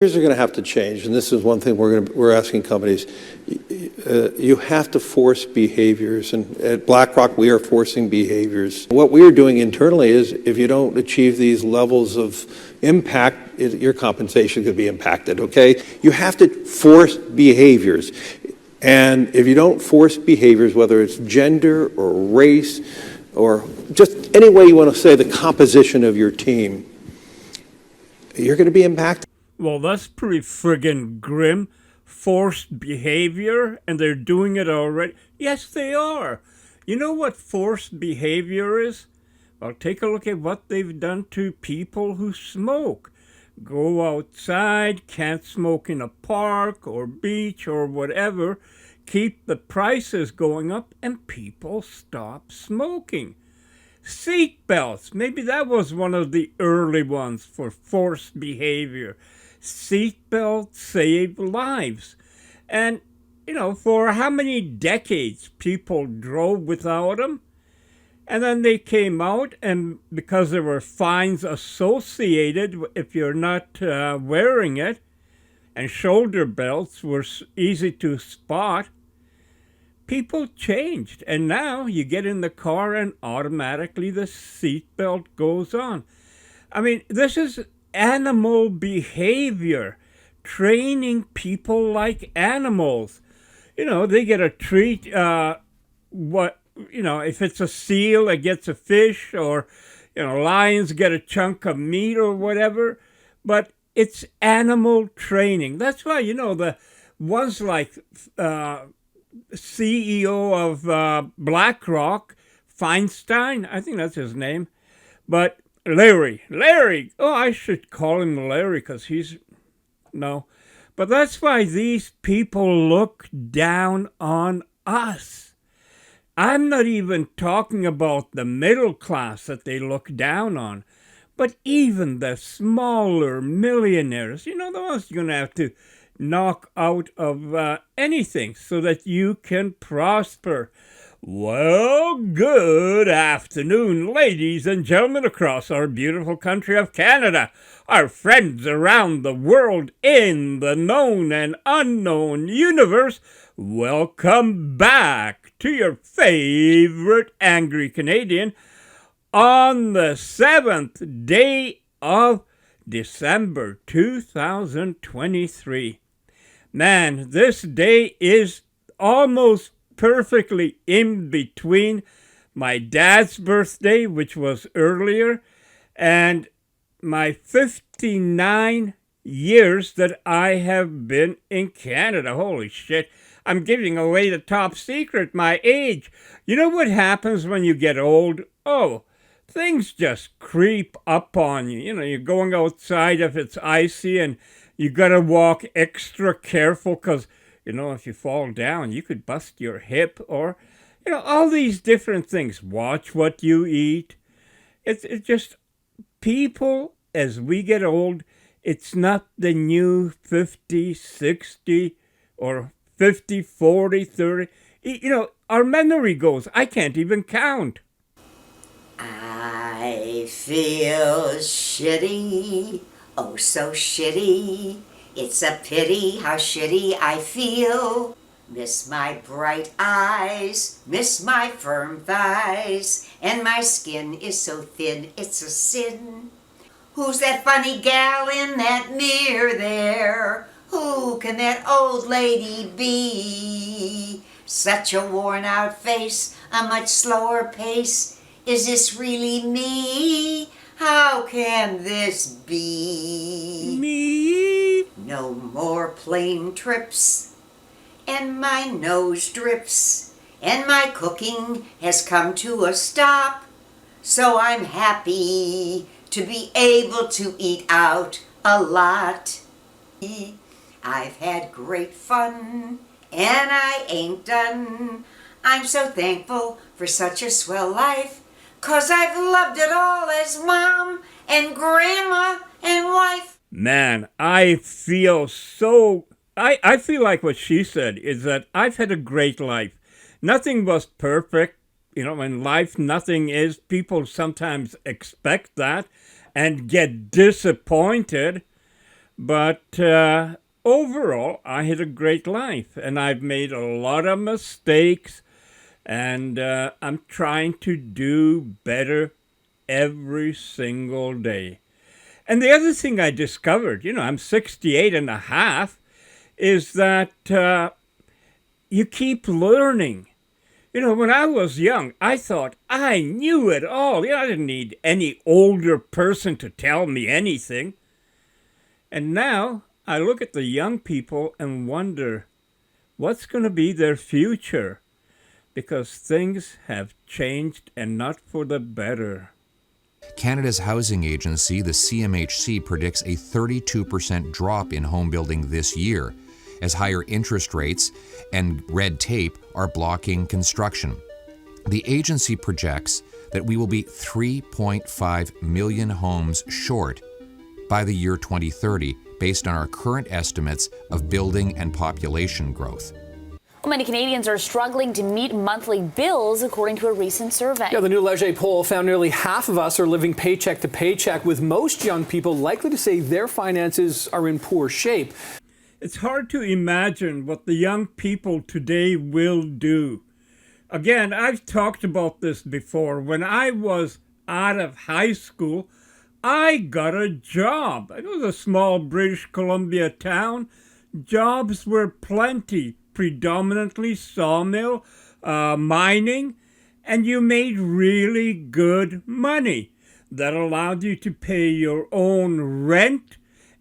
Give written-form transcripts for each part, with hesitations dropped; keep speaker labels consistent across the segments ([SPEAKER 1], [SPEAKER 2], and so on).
[SPEAKER 1] Behaviors are going to have to change, and this is one thing we're asking companies. You have to force behaviors, and at BlackRock we are forcing behaviors. What we are doing internally is, if you don't achieve these levels of impact, your compensation could be impacted. Okay, you have to force behaviors, and if you don't force behaviors, whether it's gender or race or just any way you want to say the composition of your team, you're going to be impacted.
[SPEAKER 2] Well, that's pretty friggin' grim. Forced behavior, and they're doing it already. Yes, they are. You know what forced behavior is? Well, take a look at what they've done to people who smoke. Go outside, can't smoke in a park or beach or whatever. Keep the prices going up, and people stop smoking. Seat belts. Maybe that was one of the early ones for forced behavior. Seatbelts save lives. And, for how many decades people drove without them? And then they came out, and because there were fines associated if you're not wearing it, and shoulder belts were easy to spot, people changed. And now you get in the car and automatically the seatbelt goes on. I mean, this is animal behavior, training people like animals. They get a treat. If it's a seal, it gets a fish, or, lions get a chunk of meat or whatever. But it's animal training. That's why, the ones like CEO of BlackRock, Feinstein, I think that's his name, but Larry, oh, I should call him Larry because no. But that's why these people look down on us. I'm not even talking about the middle class that they look down on, but even the smaller millionaires, the ones you're going to have to knock out of anything so that you can prosper. Well, good afternoon, ladies and gentlemen across our beautiful country of Canada, our friends around the world in the known and unknown universe. Welcome back to your favorite Angry Canadian on the 7th day of December 2023. Man, this day is almost perfectly in between my dad's birthday, which was earlier, and my 59 years that I have been in Canada. Holy shit, I'm giving away the top secret, my age. You know what happens when you get old? Oh, things just creep up on you. You're going outside if it's icy, and you gotta walk extra careful because if you fall down, you could bust your hip, or, all these different things. Watch what you eat. It's just people, as we get old, it's not the new 50, 60, or 50, 40, 30. Our memory goes. I can't even count.
[SPEAKER 3] I feel shitty, oh so shitty. It's a pity how shitty I feel. Miss my bright eyes, miss my firm thighs, and my skin is so thin it's a sin. Who's that funny gal in that mirror there? Who can that old lady be? Such a worn out face, a much slower pace. Is this really me? How can this be?
[SPEAKER 2] Me?
[SPEAKER 3] No more plane trips, and my nose drips, and my cooking has come to a stop. So I'm happy to be able to eat out a lot. I've had great fun, and I ain't done. I'm so thankful for such a swell life, 'cause I've loved it all as mom and grandma and wife.
[SPEAKER 2] Man, I feel like what she said is that I've had a great life. Nothing was perfect. In life, nothing is. People sometimes expect that and get disappointed. But overall, I had a great life, and I've made a lot of mistakes, and I'm trying to do better every single day. And the other thing I discovered, I'm 68 and a half, is that you keep learning. When I was young, I thought I knew it all. I didn't need any older person to tell me anything. And now I look at the young people and wonder what's going to be their future, because things have changed and not for the better.
[SPEAKER 4] Canada's housing agency, the CMHC, predicts a 32% drop in home building this year, as higher interest rates and red tape are blocking construction. The agency projects that we will be 3.5 million homes short by the year 2030, based on our current estimates of building and population growth.
[SPEAKER 5] Many Canadians are struggling to meet monthly bills, according to a recent survey.
[SPEAKER 6] Yeah, the new Leger poll found nearly half of us are living paycheck to paycheck, with most young people likely to say their finances are in poor shape.
[SPEAKER 2] It's hard to imagine what the young people today will do. Again, I've talked about this before. When I was out of high school, I got a job. It was a small British Columbia town. Jobs were plenty, predominantly sawmill, mining, and you made really good money. That allowed you to pay your own rent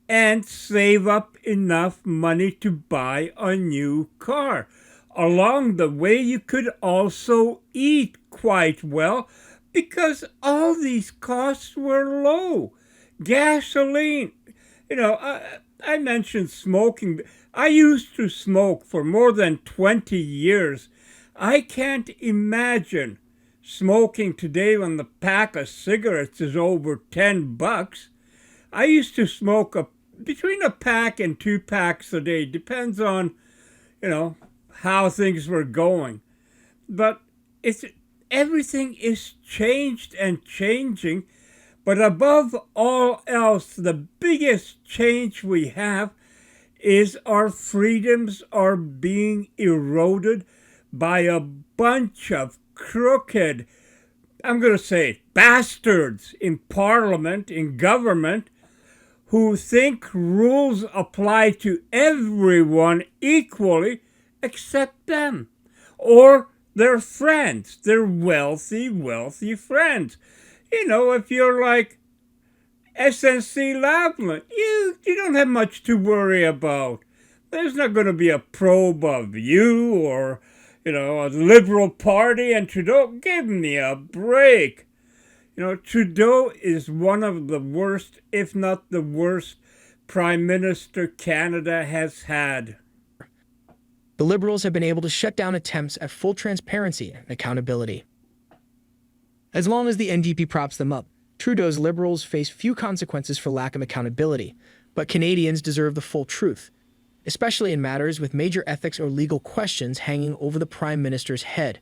[SPEAKER 2] and save up enough money to buy a new car. Along the way, you could also eat quite well because all these costs were low. Gasoline, I mentioned smoking. I used to smoke for more than 20 years. I can't imagine smoking today when the pack of cigarettes is over $10. I used to smoke between a pack and 2 packs a day. Depends on, how things were going. But everything is changed and changing. But above all else, the biggest change we have is our freedoms are being eroded by a bunch of crooked, I'm going to say it, bastards in Parliament, in government, who think rules apply to everyone equally except them or their friends, their wealthy friends. If you're like SNC-Lavalin, you don't have much to worry about. There's not going to be a probe of you or, a Liberal Party and Trudeau. Give me a break. Trudeau is one of the worst, if not the worst, Prime Minister Canada has had.
[SPEAKER 7] The Liberals have been able to shut down attempts at full transparency and accountability. As long as the NDP props them up, Trudeau's Liberals face few consequences for lack of accountability, but Canadians deserve the full truth, especially in matters with major ethics or legal questions hanging over the Prime Minister's head.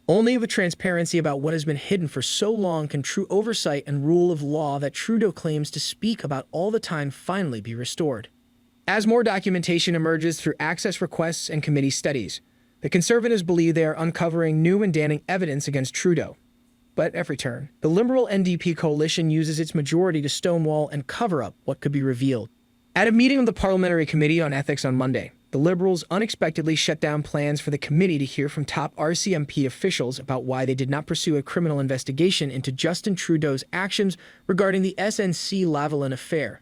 [SPEAKER 7] Only with transparency about what has been hidden for so long can true oversight and rule of law that Trudeau claims to speak about all the time finally be restored. As more documentation emerges through access requests and committee studies, the Conservatives believe they are uncovering new and damning evidence against Trudeau. But at every turn, the Liberal NDP coalition uses its majority to stonewall and cover up what could be revealed. At a meeting of the Parliamentary Committee on Ethics on Monday, the Liberals unexpectedly shut down plans for the committee to hear from top RCMP officials about why they did not pursue a criminal investigation into Justin Trudeau's actions regarding the SNC-Lavalin affair.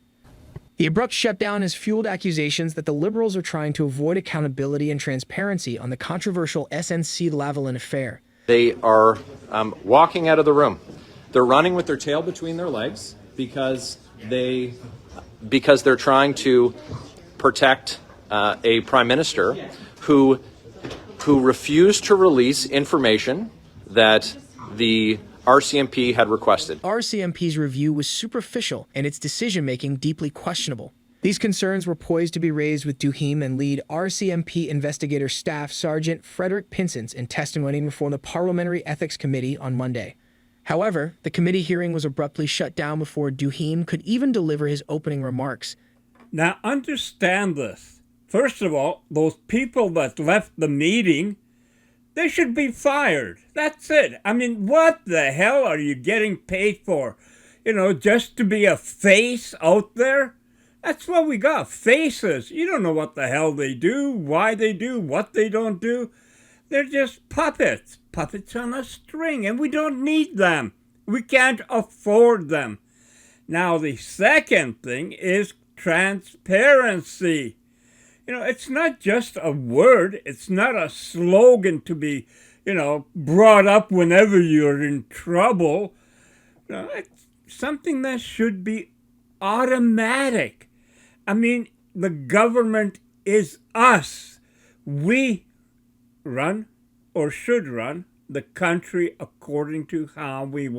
[SPEAKER 7] The abrupt shutdown has fueled accusations that the Liberals are trying to avoid accountability and transparency on the controversial SNC-Lavalin affair.
[SPEAKER 8] They are walking out of the room. They're running with their tail between their legs because they're trying to protect a prime minister who refused to release information that the RCMP had requested.
[SPEAKER 7] RCMP's review was superficial and its decision-making deeply questionable. These concerns were poised to be raised with Duhim and lead RCMP Investigator Staff Sergeant Frederick Pinsent in testimony before the Parliamentary Ethics Committee on Monday. However, the committee hearing was abruptly shut down before Duhim could even deliver his opening remarks.
[SPEAKER 2] Now, understand this. First of all, those people that left the meeting, they should be fired. That's it. I mean, what the hell are you getting paid for? You know, just to be a face out there? That's what we got, faces. You don't know what the hell they do, why they do, what they don't do. They're just puppets, puppets on a string, and we don't need them. We can't afford them. Now, the second thing is transparency. You know, it's not just a word. It's not a slogan to be, brought up whenever you're in trouble. No, it's something that should be automatic. I mean, the government is us. We run, or should run, the country according to how we want.